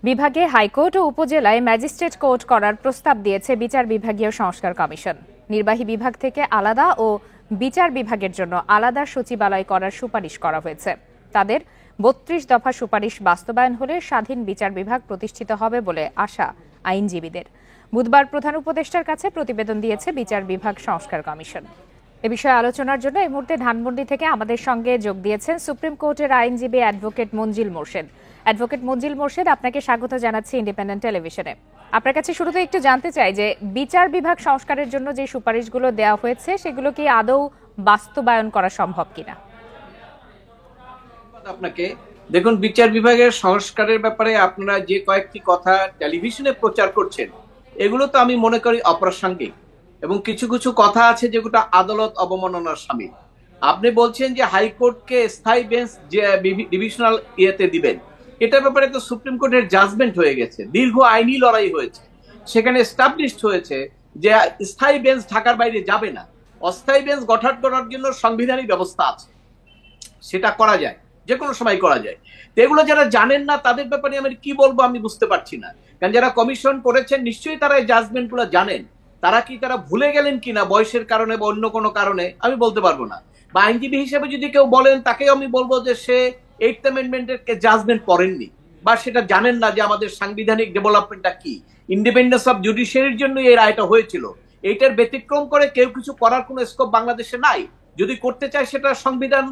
বিভাগে হাইকোর্ট ও উপজেলায় magistrate court করার প্রস্তাব দিয়েছে বিচার বিভাগীয় সংস্কার কমিশন। নির্বাহী বিভাগ থেকে আলাদা ও বিচার বিভাগের জন্য আলাদা সচিবালয় করার সুপারিশ করা হয়েছে। তাদের ৩২ দফা সুপারিশ বাস্তবায়ন হলে স্বাধীন বিচার বিভাগ প্রতিষ্ঠিত হবে বলে আশা আইনজীবীদের। বুধবার প্রধান উপদেষ্টার কাছে প্রতিবেদন দিয়েছে বিচার বিভাগ সংস্কার কমিশন। এ বিষয়ে আলোচনার জন্য এই মুহূর্তে ধানমন্ডি থেকে আমাদের সঙ্গে যোগ দিয়েছেন সুপ্রিম কোর্টের আইনজীবী অ্যাডভোকেট মঞ্জিল মোরশেদ। অ্যাডভোকেট মঞ্জিল মোরশেদ, আপনাকে স্বাগত জানাচ্ছি ইন্ডিপেন্ডেন্ট টেলিভিশনে। আপনার কাছে শুরুতে একটু জানতে চাই যে বিচার বিভাগ সংস্কারের জন্য যে সুপারিশগুলো দেওয়া হয়েছে সেগুলো কি আদৌ বাস্তবায়ন করা সম্ভব কিনা? আপনাকে দেখুন, বিচার বিভাগের সংস্কারের ব্যাপারে আপনারা যে কয়েকটি কথা টেলিভিশনে প্রচার করছেন এগুলো তো আমি মনে করি অপ্রাসঙ্গিক, এবং কিছু কিছু কথা আছে যেগুলো আদালত অবমাননার শামিল। আপনি বলছেন যে হাইকোর্টকে স্থায়ী বেঞ্চ যে ডিভিশনাল ইয়েতে দিবেন, এটার ব্যাপারে তো সুপ্রিম কোর্টের জাজমেন্ট হয়ে গেছে, দীর্ঘ আইনি লড়াই হয়েছে, সেখানে এস্টাবলিশড হয়েছে যে স্থায়ী বেঞ্চ ঢাকার বাইরে যাবে না। অস্থায়ী বেঞ্চ গঠন করার জন্য সাংবিধানিক ব্যবস্থা আছে, সেটা করা যায়, যে কোনো সময় করা যায়। তো এগুলো যারা জানেন না তাদের ব্যাপারে আমি কি বলবো আমি বুঝতে পারছি না। কারণ যারা কমিশন করেছেন নিশ্চয়ই তারা এই জাজমেন্ট গুলো জানেন। তারা কি তারা ভুলে গেলেন কিনা বয়সের কারণে বা অন্য কোনো কারণে আমি বলতে পারবো না। বা আইনজীবী হিসেবে যদি কেউ বলেন তাকেও আমি বলবো যে সে 8th অ্যামেন্ডমেন্টের জাজমেন্ট পড়েননি বা সেটা জানেন না যে আমাদের সাংবিধানিক ডেভেলপমেন্টটা কি, ইন্ডিপেন্ডেন্স অফ জুডিশিয়ারির জন্য এই রায়টা হয়েছিল। এইটার ব্যতিক্রম করে কেউ কিছু করার কোনো স্কোপ বাংলাদেশে নাই। যদি করতে চায় সেটা সংবিধান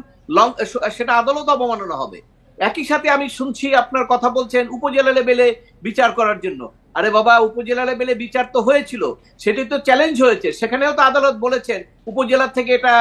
সেটা আদালত অবমাননা হবে। একই সাথে আমি শুনছি আপনার কথা বলছেন উপজেলা লেভেলে বিচার করার জন্য। আরে বাবা, উপজেলা লেভেলে বিচার তো হয়েছিল, সেটি তো চ্যালেঞ্জ হয়েছে, সেখানেও তো আদালত বলেছেন উপজেলা থেকে এটা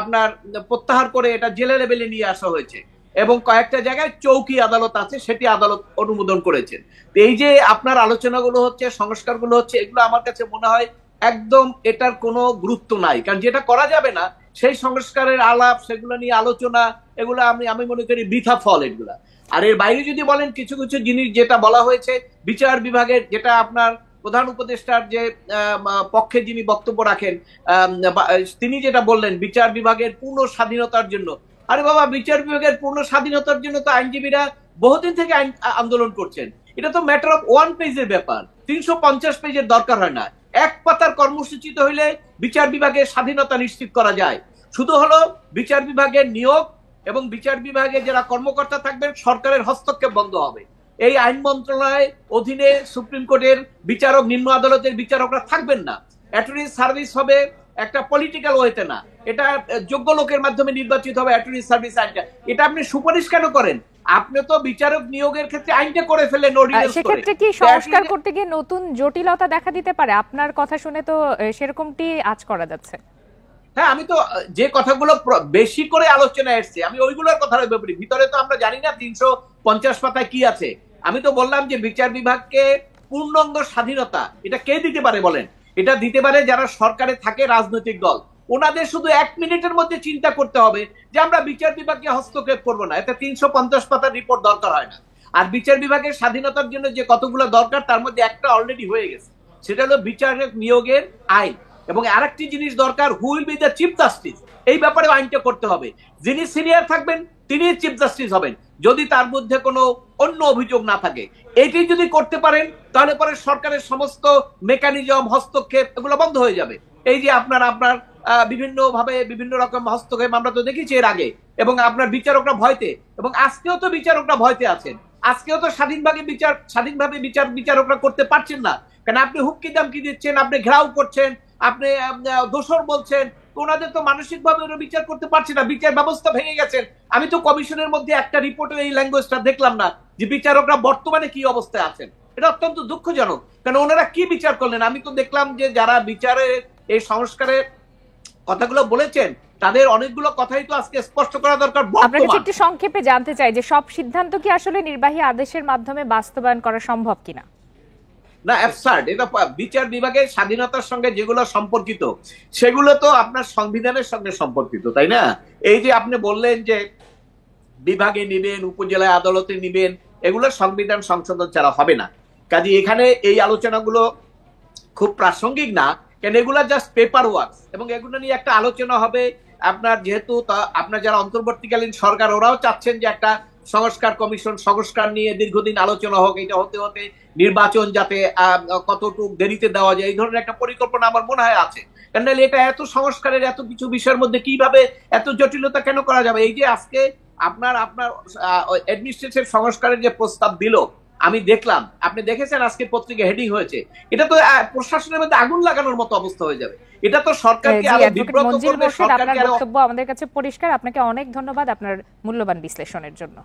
আপনার প্রত্যাহার করে এটা জেলা লেভেলে নিয়ে আসা হয়েছে, এবং কয়েকটা জায়গায় চৌকি আদালত আছে, সেটি আদালত অনুমোদন করেছেন। এই যে আপনার আলোচনাগুলো হচ্ছে, সংস্কারগুলো হচ্ছে, এগুলো আমার কাছে মনে হয় একদম এটার কোনো গুরুত্ব নাই। কারণ যেটা করা যাবে না সেই সংস্কারের আলাপ, সেগুলো নিয়ে আলোচনা, এগুলো আমি মনে করি বৃথা ফল এগুলা। আর এর বাইরে যদি বলেন কিছু কিছু জিনিস যেটা বলা হয়েছে বিচার বিভাগের, যেটা আপনার প্রধান উপদেষ্টার যে পক্ষে যিনি বক্তব্য রাখেন তিনি যেটা বললেন বিচার বিভাগের পূর্ণ স্বাধীনতার জন্য। আরে বাবা, বিচার বিভাগের পূর্ণ স্বাধীনতার জন্য তো আইনজীবীরা বহুদিন থেকে আন্দোলন করছেন। এটা তো ম্যাটার অফ 1 পেজের ব্যাপার, 350 পেজের দরকার হয় না। এক পাতার কর্মসূচিতে হইলে বিচার বিভাগের স্বাধীনতা নিশ্চিত করা যায়। শুধু হলো বিচার বিভাগের নিয়োগ এবং বিচার বিভাগে যারা কর্মকর্তা থাকবেন সরকারের হস্তক্ষেপ বন্ধ হবে। এই আইন মন্ত্রণালয়ের অধীনে সুপ্রিম কোর্টের বিচারক, নিম্ন আদালতের বিচারকরা থাকবেন না। অ্যাটর্নি সার্ভিস হবে একটা পলিটিক্যাল ওয়েতে না, এটা যোগ্য লোকের মাধ্যমে নির্বাচিত হবে অ্যাটর্নি সার্ভিস আইনটা। এটা আপনি সুপারিশ কেন করেন? আপনি তো বিচারক নিয়োগের ক্ষেত্রে আইনটা করে ফেলেন অর্ডিন্যান্স করে। সেক্ষেত্রে কি সংস্কার করতে গিয়ে নতুন জটিলতা দেখা দিতে পারে? আপনার কথা শুনে তো সেরকমটি আজ করা যাচ্ছে। হ্যাঁ, আমি তো যে কথাগুলো বেশি করে আলোচনায় এসছে আমি ওইগুলোর কথা ব্যাপারে, ভিতরে তো আমরা জানি না 350 পাতায় কি আছে। আমি তো বললাম যে বিচার বিভাগকে পূর্ণাঙ্গ স্বাধীনতা এটা কে দিতে পারে বলেন? এটা দিতে পারে যারা সরকারে থাকে, রাজনৈতিক দল। ওনাদের শুধু 1 মিনিটের মধ্যে চিন্তা করতে হবে যে আমরা বিচার বিভাগকে হস্তক্ষেপ করবো না। এতে 350 পাতার রিপোর্ট দরকার হয় না। আর বিচার বিভাগের স্বাধীনতার জন্য যে কতগুলো দরকার তার মধ্যে একটা অলরেডি হয়ে গেছে, সেটা হলো বিচারক নিয়োগের আইন। এবং আরেকটি জিনিস দরকার, who will be the chief justice, এই ব্যাপারে আইনটা করতে হবে। যিনি সিনিয়র থাকবেন তিনি চিফ জাস্টিস হবেন, যদি তার মধ্যে কোনো অন্য অভিযোগ না থাকে। এটি যদি করতে পারেন তাহলে পরে সরকারের সমস্ত মেকানিজম, হস্তক্ষেপ এগুলো বন্ধ হয়ে যাবে। এই যে আপনার বিভিন্ন ভাবে বিভিন্ন রকম হস্তক্ষেপ আমরা তো দেখেছি এর আগে, এবং আপনার বিচারকরা ভয়তে, এবং আজকেও তো বিচারকরা ভয়তে আছেন। আজকেও তো স্বাধীনভাবে বিচারকরা করতে পারছেন না। কারণ আপনি হুমকি দামকি দিচ্ছেন, আপনি ঘেরাও করছেন, আপনি দোষর বলছেন, ওনাদের তো মানসিক ভাবে ওরা বিচার করতে পারছে না, বিচার ব্যবস্থা ভেঙে গেছেন। আমি তো কমিশনের মধ্যে একটা রিপোর্টে এই ল্যাঙ্গুয়েজটা দেখলাম না যে বিচারকরা বর্তমানে কি অবস্থায় আছেন। এটা অত্যন্ত দুঃখজনক। কারণ ওনারা কি বিচার করলেন? আমি তো দেখলাম যে যারা বিচারে এই সংস্কারের কথাগুলো বলেছেন তাদের অনেকগুলো কথাই তো আজকে স্পষ্ট করা দরকার। আপনাকে একটু সংক্ষেপে জানতে চাই যে সব সিদ্ধান্ত কি আসলে নির্বাহী আদেশের মাধ্যমে বাস্তবায়ন করা সম্ভব কিনা? না, অ্যাবসার্ড। এটা বিচার বিভাগের স্বাধীনতার সঙ্গে যেগুলো সম্পর্কিত সেগুলো তো আপনার সংবিধানের সঙ্গে সম্পর্কিত, তাই না? এই যে আপনি বললেন যে বিভাগে নিবেন, উপজেলায় আদালতে নিবেন, এগুলো সংবিধান সংশোধন ছাড়া হবে না। কাজে এখানে এই আলোচনাগুলো খুব প্রাসঙ্গিক না, কেন এগুলো জাস্ট পেপার ওয়ার্কস, এবং এগুলো নিয়ে একটা আলোচনা হবে। আপনার যেহেতু আপনার যারা অন্তর্বর্তীকালীন সরকার ওরাও চাচ্ছেন যে একটা সংস্কার কমিশন সংস্কার নিয়ে দীর্ঘদিন আলোচনা হোক, এটা হতে হতে নির্বাচন যাতে কতটুকু দেরিতে দেওয়া যায়, এই ধরনের একটা পরিকল্পনা আমার মনে হয় আছে। কারণ এটা এত সংস্কারের এত কিছু বিষয়ের মধ্যে কিভাবে এত জটিলতা কেন করা যাবে? এই যে আজকে আপনার অ্যাডমিনিস্ট্রেটিভ সংস্কারের যে প্রস্তাব দিল, আমি দেখলাম, আপনি দেখেছেন আজকে পত্রিকা হেডিং হয়েছে, এটা তো প্রশাসনের মধ্যে আগুন লাগানোর মতো অবস্থা হয়ে যাবে। এটা তো সরকারকে আরো বিব্রত করবে। আপনার বক্তব্য আমাদের কাছে পরিষ্কার। আপনাকে অনেক ধন্যবাদ আপনার মূল্যবান বিশ্লেষণের জন্য।